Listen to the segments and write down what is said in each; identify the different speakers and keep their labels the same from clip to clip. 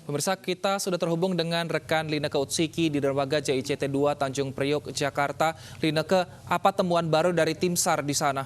Speaker 1: Pemirsa, kita sudah terhubung dengan rekan Lineke Utsiki di Dermaga JICT 2 Tanjung Priok, Jakarta. Lineke, apa temuan baru dari tim SAR di sana?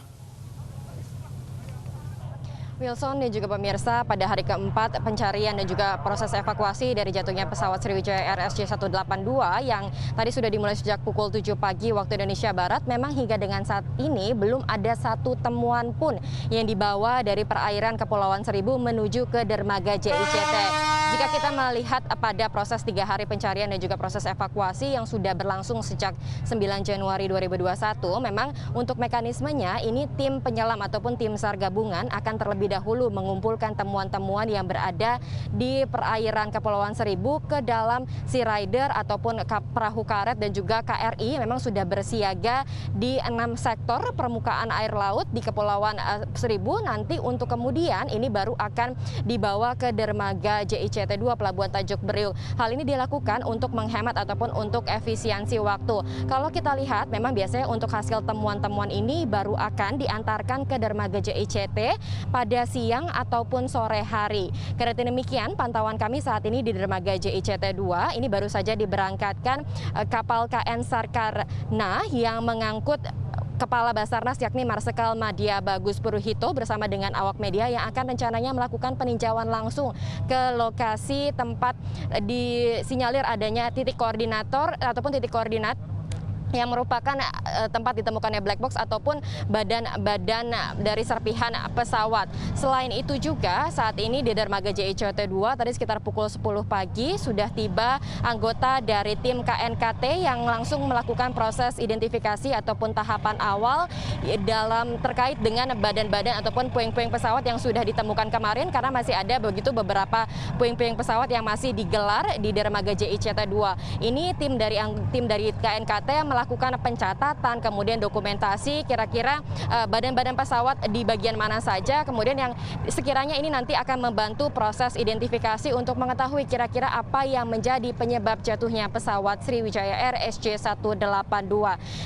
Speaker 2: Wilson dan juga pemirsa, pada hari keempat pencarian dan juga proses evakuasi dari jatuhnya pesawat Sriwijaya Air SJ182 yang tadi sudah dimulai sejak pukul 7 pagi waktu Indonesia Barat, memang hingga dengan saat ini belum ada satu temuan pun yang dibawa dari perairan Kepulauan Seribu menuju ke dermaga JICT. Jika kita melihat pada proses 3 hari pencarian dan juga proses evakuasi yang sudah berlangsung sejak 9 Januari 2021, memang untuk mekanismenya ini tim penyelam ataupun tim SAR gabungan akan terlebih dahulu mengumpulkan temuan-temuan yang berada di perairan Kepulauan Seribu ke dalam Sea Rider ataupun perahu karet, dan juga KRI memang sudah bersiaga di 6 sektor permukaan air laut di Kepulauan Seribu. Nanti untuk kemudian ini baru akan dibawa ke dermaga JICT 2 Pelabuhan Tanjung Priok. Hal ini dilakukan untuk menghemat ataupun untuk efisiensi waktu. Kalau kita lihat memang biasanya untuk hasil temuan-temuan ini baru akan diantarkan ke dermaga JICT pada siang ataupun sore hari. Karena demikian pantauan kami saat ini di dermaga JICT 2 ini baru saja diberangkatkan kapal KN Sarkarna yang mengangkut Kepala Basarnas yakni Marsikal Madya Bagus Puruhito bersama dengan awak media yang akan rencananya melakukan peninjauan langsung ke lokasi tempat disinyalir adanya titik koordinator ataupun titik koordinat yang merupakan tempat ditemukannya black box ataupun badan dari serpihan pesawat. Selain itu juga saat ini di dermaga JICT 2 tadi sekitar pukul 10 pagi sudah tiba anggota dari tim KNKT yang langsung melakukan proses identifikasi ataupun tahapan awal dalam terkait dengan badan-badan ataupun puing-puing pesawat yang sudah ditemukan kemarin, karena masih ada begitu beberapa puing-puing pesawat yang masih digelar di dermaga JICT 2. Ini tim dari KNKT yang melakukan pencatatan, kemudian dokumentasi kira-kira badan-badan pesawat di bagian mana saja, kemudian yang sekiranya ini nanti akan membantu proses identifikasi untuk mengetahui kira-kira apa yang menjadi penyebab jatuhnya pesawat Sriwijaya Air SJ182.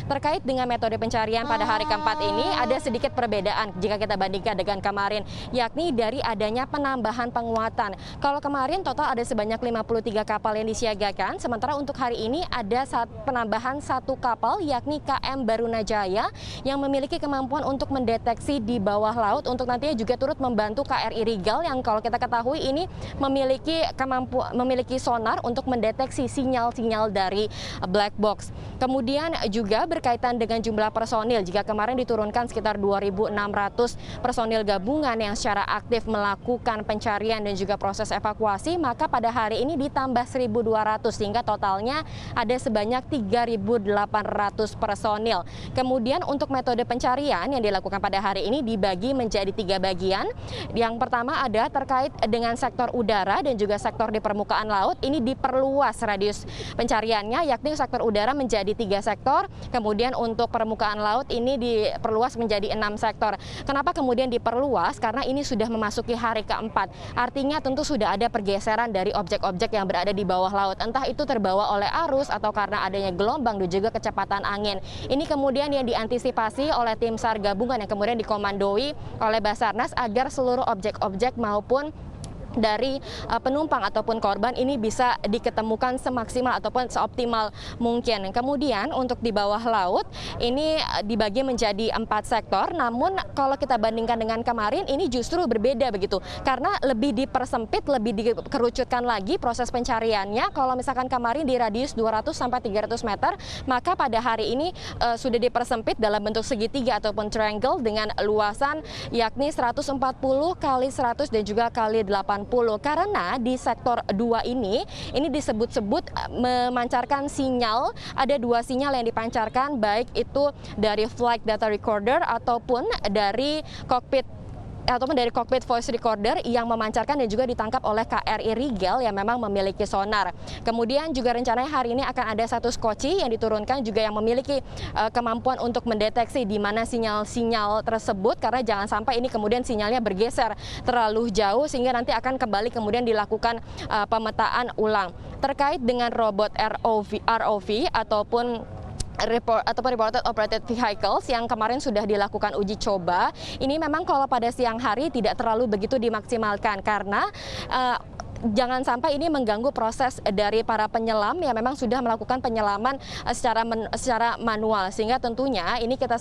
Speaker 2: Terkait dengan metode pencarian pada hari keempat ini ada sedikit perbedaan jika kita bandingkan dengan kemarin, yakni dari adanya penambahan penguatan. Kalau kemarin total ada sebanyak 53 kapal yang disiagakan, sementara untuk hari ini ada penambahan 1 kapal yakni KM Barunajaya yang memiliki kemampuan untuk mendeteksi di bawah laut untuk nantinya juga turut membantu KRI Rigel yang kalau kita ketahui ini memiliki sonar untuk mendeteksi sinyal-sinyal dari black box. Kemudian juga berkaitan dengan jumlah personil, jika kemarin diturunkan sekitar 2.600 personil gabungan yang secara aktif melakukan pencarian dan juga proses evakuasi, maka pada hari ini ditambah 1.200 sehingga totalnya ada sebanyak 3.800 personil. Kemudian untuk metode pencarian yang dilakukan pada hari ini dibagi menjadi 3 bagian. Yang pertama ada terkait dengan sektor udara dan juga sektor di permukaan laut. Ini diperluas radius pencariannya, yakni sektor udara menjadi 3 sektor. Kemudian untuk permukaan laut ini diperluas menjadi 6 sektor. Kenapa kemudian diperluas? Karena ini sudah memasuki hari keempat. Artinya tentu sudah ada pergeseran dari objek-objek yang berada di bawah laut. Entah itu terbawa oleh arus atau karena adanya gelombang dan juga kecepatan angin. Ini kemudian yang diantisipasi oleh tim SAR gabungan yang kemudian dikomandoi oleh Basarnas agar seluruh objek-objek maupun dari penumpang ataupun korban ini bisa diketemukan semaksimal ataupun seoptimal mungkin. Kemudian untuk di bawah laut ini dibagi menjadi 4 sektor, namun kalau kita bandingkan dengan kemarin ini justru berbeda begitu, karena lebih dipersempit, lebih dikerucutkan lagi proses pencariannya. Kalau misalkan kemarin di radius 200 sampai 300 meter, maka pada hari ini sudah dipersempit dalam bentuk segitiga ataupun triangle dengan luasan yakni 140 kali 100 dan juga kali 80, karena di sektor 2 ini disebut-sebut memancarkan sinyal. Ada 2 sinyal yang dipancarkan, baik itu dari flight data recorder ataupun dari cockpit voice recorder yang memancarkan dan juga ditangkap oleh KRI Rigel yang memang memiliki sonar. Kemudian juga rencananya hari ini akan ada 1 skoci yang diturunkan juga yang memiliki kemampuan untuk mendeteksi di mana sinyal-sinyal tersebut, karena jangan sampai ini kemudian sinyalnya bergeser terlalu jauh sehingga nanti akan kembali kemudian dilakukan pemetaan ulang. Terkait dengan robot ROV ataupun reported operated vehicles yang kemarin sudah dilakukan uji coba, ini memang kalau pada siang hari tidak terlalu begitu dimaksimalkan karena jangan sampai ini mengganggu proses dari para penyelam yang memang sudah melakukan penyelaman secara manual, sehingga tentunya ini kita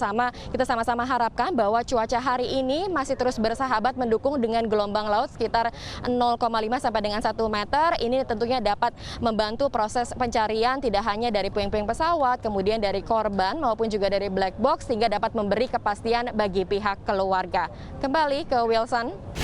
Speaker 2: sama-sama harapkan bahwa cuaca hari ini masih terus bersahabat mendukung dengan gelombang laut sekitar 0,5 sampai dengan 1 meter. Ini tentunya dapat membantu proses pencarian tidak hanya dari puing-puing pesawat, kemudian dari korban maupun juga dari black box, sehingga dapat memberi kepastian bagi pihak keluarga. Kembali ke Wilson.